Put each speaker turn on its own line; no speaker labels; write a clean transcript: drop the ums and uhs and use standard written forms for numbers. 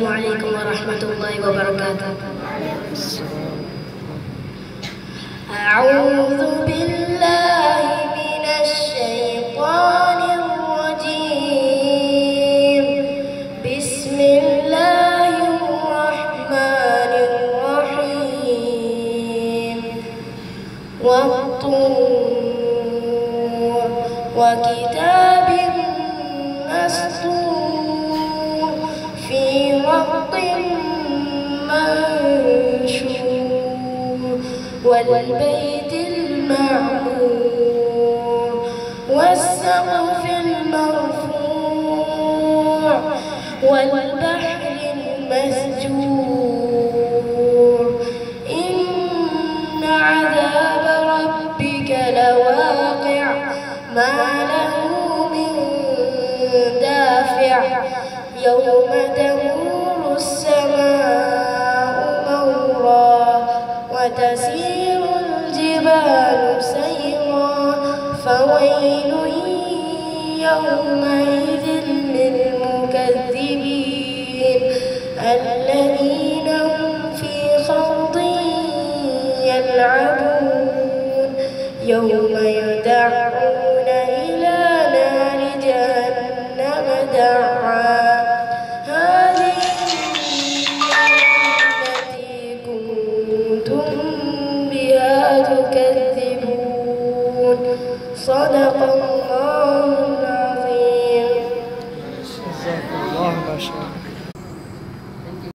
عليكم ورحمة الله وبركاته. أعوذ بالله من الشيطان الرجيم. بسم الله الرحمن الرحيم. والطور وكتاب مسطور في رق منشور والبيت المعمور والسقف المرفوع والبحر المسجور إن عذاب ربك لواقع ما له من دافع يوم تمور السماء مورا وتسير الجبال سيرا فويل يومئذ للمكذبين الذين هم في خوض يلعبون يوم يدعون إلى نار جهنم دعا هذه التي كنتم بها تكذبون. صدق الله.